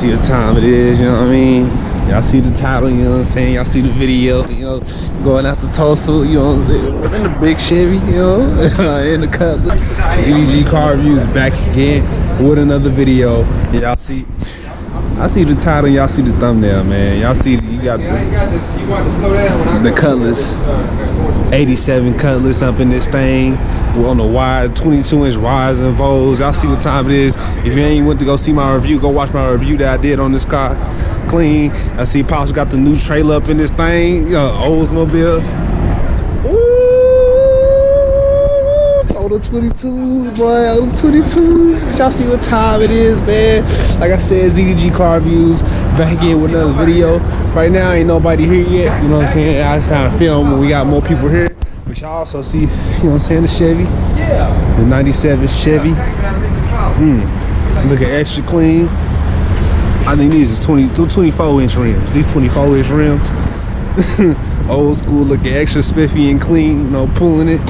see what time it is, you know what I mean? Y'all see the title, you know what I'm saying? Y'all see the video, you know, going out to Tulsa, you know, in the big Chevy, you know, in the Cutlass. Z.D.G car reviews back again with another video. Y'all see, I see the title, y'all see the thumbnail, man. Y'all see, you got the Cutlass, 87 Cutlass up in this thing. We're on the wide 22-inch wires and Vols. Y'all see what time it is. If you ain't went to go see my review, go watch my review that I did on this car. Clean. I see Pops got the new trailer up in this thing. Oldsmobile. Ooh, total 22s, boy. 22s. Y'all see what time it is, man. Like I said, Z.D.G car reviews back again with another video. Right now, ain't nobody here yet. You know what I'm saying? I kind of film when we got more people here. But y'all also see, you know what I'm saying, the Chevy. Yeah. The 97 Chevy. Looking extra clean. I think these is 24-inch rims. These 24-inch rims. Old school, looking extra spiffy and clean, you know, pulling it.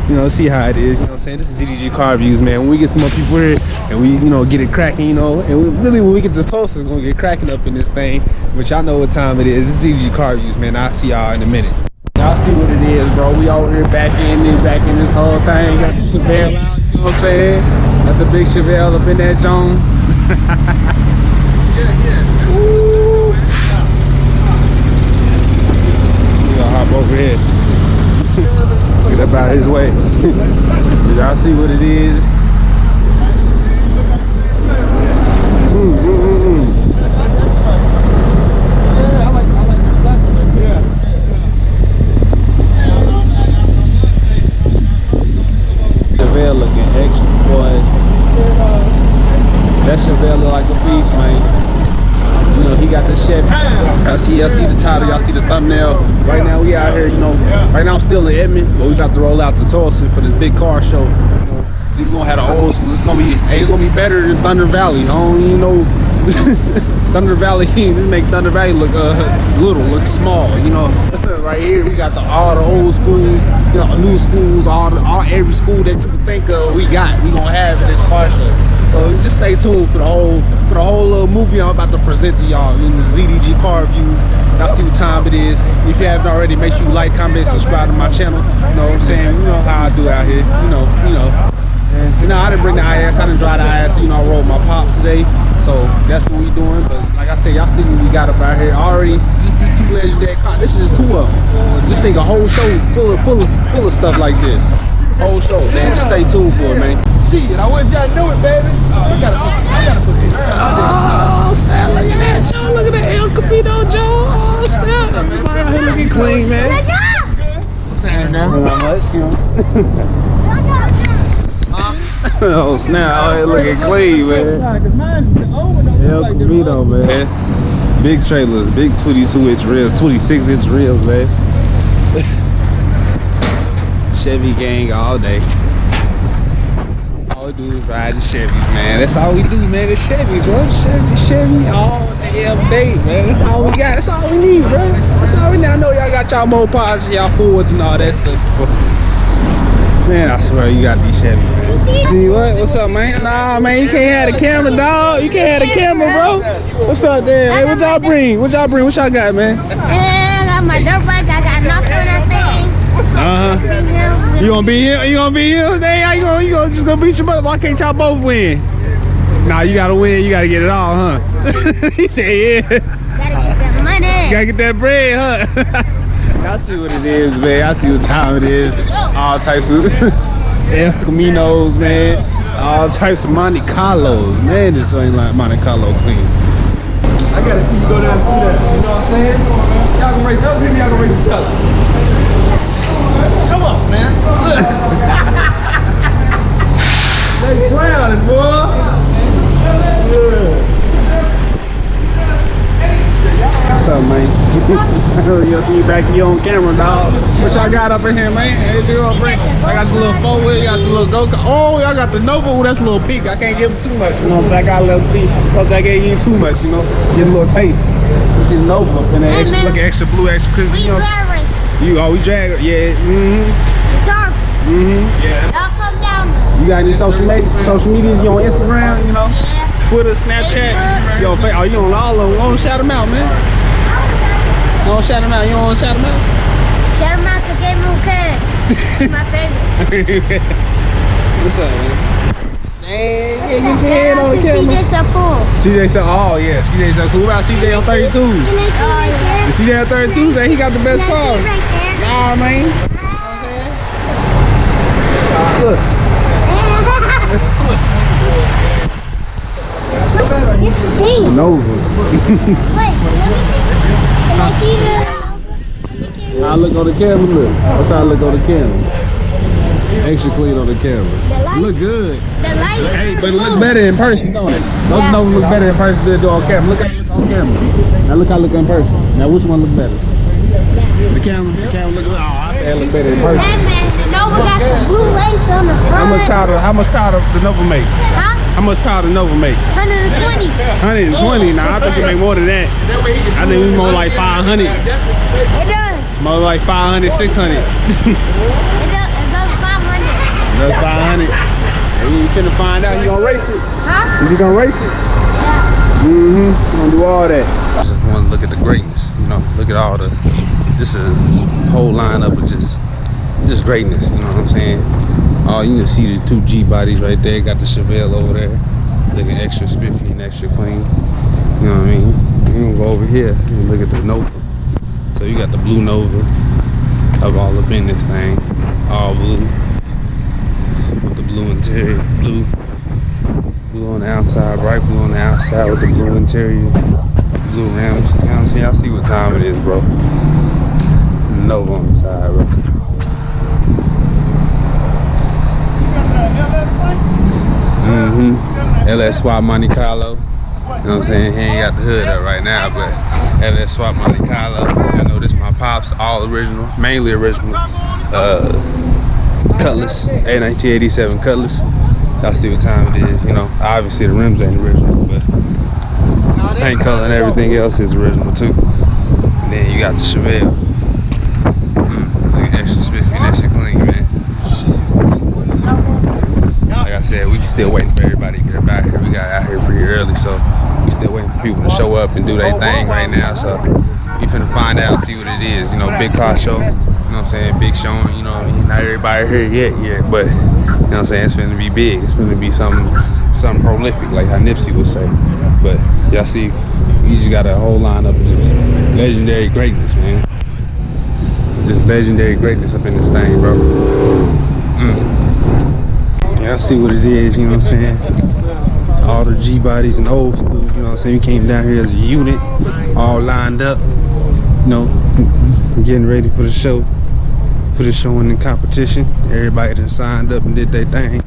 You know, see how it is. You know what I'm saying? This is Z.D.G car reviews, man. When we get some more people here and we, you know, get it cracking, you know, and really when we get to Tulsa, it's gonna get cracking up in this thing. But y'all know what time it is. This is Z.D.G car reviews, man. I'll see y'all in a minute. Y'all see what it is, bro. We over here back in this whole thing. Got the Chevelle out, you know what I'm saying? Got the big Chevelle up in that Jones. Woo. We gonna hop over here. Get up out his way. Y'all see what it is? Chevelle looking extra, boy. That Chevelle look like a beast, man. You know, he got the Chevy. Y'all see the title, y'all see the thumbnail. Right now we out here, you know, right now I'm still in Edmond, but we about to roll out to Tulsa for this big car show. You know, we gonna have the old school. It's gonna be better than Thunder Valley. I don't even know. Thunder Valley, this make Thunder Valley look look small, you know. Right here we got all the old schools, you know, new schools, every school that you can think of, we gonna have in this car show. So just stay tuned for the whole little movie I'm about to present to y'all in the Z.D.G car reviews. Y'all see what time it is. If you haven't already, make sure you like, comment, subscribe to my channel. You know what I'm saying? You know how I do out here. You know. And, you know, I didn't bring the IS, I didn't drive the IS, you know, I rode my pops today. So that's what we doing. But like I said, y'all see what we got up out here already. Just these two legendary cars. This is just two of them. Just think a whole show full of stuff like this. Whole show, man. Just stay tuned for it, man. Shit, I want y'all to know it, baby. I gotta put it. Oh, snap, look at that, Joe. Look at that El Camino, Joe. Oh, snap. Everybody out here looking clean, man. What's happening now? Not much, Kim. Oh, snap. Out here looking clean, man. El Camino, man. Big trailers, big 22-inch reels, 26-inch reels, man. Chevy gang all day. All we do is ride the Chevys, man. That's all we do, man. The Chevy, bro. Chevy all damn day, man. That's all we got. That's all we need, bro. That's all we need. I know y'all got y'all Mopars, y'all Fords and all that stuff. Man, I swear you got these Chevy, man. See what? What's up, man? Nah, man, you can't have the camera, dog. You can't have the camera, bro. What's up there? Hey, what y'all bring? What y'all got, man? I got my dirt bike. I got nuts on that thing. You gonna be here? You gonna be here? Hey, how you gonna just gonna beat your brother? Why can't y'all both win? Nah, you gotta win. You gotta get it all, huh? He said, yeah. Gotta get that money. Gotta get that bread, huh? Y'all see what it is, man. I see what time it is. All types of El Caminos, man. All types of Monte Carlos. Man, this joint like Monte Carlo clean. I gotta see you go down and do that. You know what I'm saying? Y'all gonna race other people, y'all gonna race each other. Come on, man. They clowning, boy. What's up, man? You'll see you back here on camera, dog. What y'all got up in here, man? Hey, I got the little 4-wheel, got the little go-kart. Oh, y'all got the Nova. Oh, that's a little peak. I can't give them too much, you know. So I got a little see, because I gave you too much, you know. Get a little taste. You see the Nova up in there, extra, looking extra blue, extra crispy. You know. We drag, yeah. Tulsa. Yeah. Y'all come down. You got any social medias? You on Instagram, you know? Yeah. Twitter, Snapchat. Facebook. Yo, oh, you on all of them? Don't shout them out, man. Don't shout them out. You don't want to shout them out? Shout him out to Game Room Cat. My favorite. What's up, man? Dang, get your Shout head out on to the camera. CJ Support. CJ so, oh yeah, CJ so cool. What about CJ on 32s? Oh, yeah. The CJ on 32s, and he got the best car. Right there. Nah, man. You know what I'm saying? Look. It's Steve. Nova. Wait, let me see. Can I see the I look on the camera, look. That's how I look on the camera. Extra clean on the camera. lights? Look good. The lights. Hey, but it looks better in person, don't it? Those Yeah. Novas look better in person than they do on camera. Look how it look on camera. Now look how I look in person. Now which one look better? The camera look. Oh, I say it look better in person. That man, the Nova got some blue lace on the front. How much powder the Nova make? Huh? How much powder Nova make? 120. 120. Now I think it make more than that. I think it's more like 500. It does. More like 500, 600. It does 500. That's 500. And you finna find out. You gonna race it? Huh? Is you gonna race it? Yeah. You gonna do all that. I just want to look at the greatness. You know, look at all the, just a whole lineup of just greatness. You know what I'm saying? Oh, you can see the two G bodies right there. Got the Chevelle over there, looking extra spiffy and extra clean. You know what I mean? We're gonna go over here and look at the Nova. So you got the blue Nova up all up in this thing, all blue with the blue interior, blue on the outside, bright blue on the outside with the blue interior, blue rims. You know what I'm saying? Y'all see what time it is, bro. Nova on the side, bro. LS Swap Monte Carlo. You know what I'm saying? He ain't got the hood up right now, but LS Swap Monte Carlo. I know this my pops, all original, mainly original. Cutlass, a 1987 Cutlass. Y'all see what time it is. You know, obviously the rims ain't original, but paint color and everything else is original too. And then you got the Chevelle. Look at extra spiffy and extra clean, man. Like I said, we still waiting for everybody to get up out here. We got out here pretty early, so we still waiting for people to show up and do their thing right now. So we finna find out, see what it is. You know, big car show. You know what I'm saying? Big showing. You know, not everybody here yet, but you know what I'm saying? It's finna be big. It's finna be something prolific, like how Nipsey would say. But y'all see, we just got a whole lineup of just legendary greatness, man. Just legendary greatness up in this thing, bro. Y'all see what it is, you know what I'm saying? All the G bodies and old school, you know what I'm saying? We came down here as a unit, all lined up, you know, getting ready for the show, for the showing and competition. Everybody that signed up and did their thing.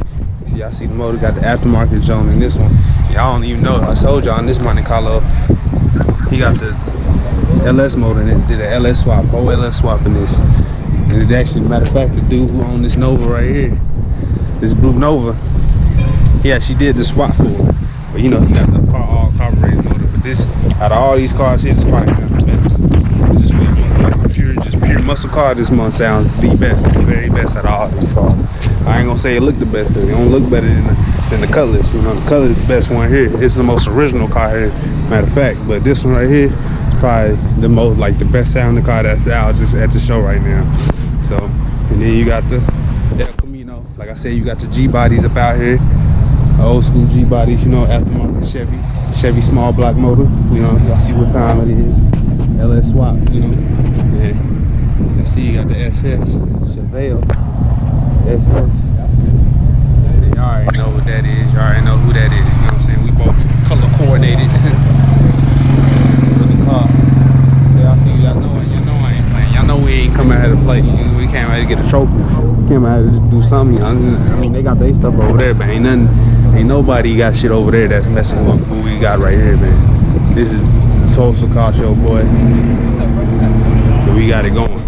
See, y'all see the motor got the aftermarket John in this one. Y'all don't even know. I told y'all in this Monte Carlo, he got the LS motor in it, did an LS swap, whole LS swap in this. And it actually, matter of fact, the dude who owned this Nova right here, this blue Nova, he actually did the swap for it. But you know, he got the all carbureted motor. But this, out of all these cars here, it's probably sound the best. Just pure muscle car, this one sounds the best, the very best out of all these cars. I ain't gonna say it look the best, but it don't look better than the Cutlass. You know, the Cutlass is the best one here. It's the most original car here, matter of fact. But this one right here is probably the most, like the best sounding car that's out just at the show right now. So, and then you got the, like I said, you got the G bodies up out here, old school G bodies, you know, aftermarket Chevy small block motor. You know, y'all see what time it is. LS swap, you know. Yeah. You see, you got the SS Chevelle SS. And y'all already know what that is. Y'all already know who that is. You know what I'm saying? We both color coordinated with the car. Y'all see, y'all know I ain't playing. Y'all know we ain't coming out here to play. We came out here to get a trophy. Came out here to do something. I mean, they got their stuff over there, but ain't nobody got shit over there that's messing with what we got right here, man. This is Tulsa car show, boy. And we got it going.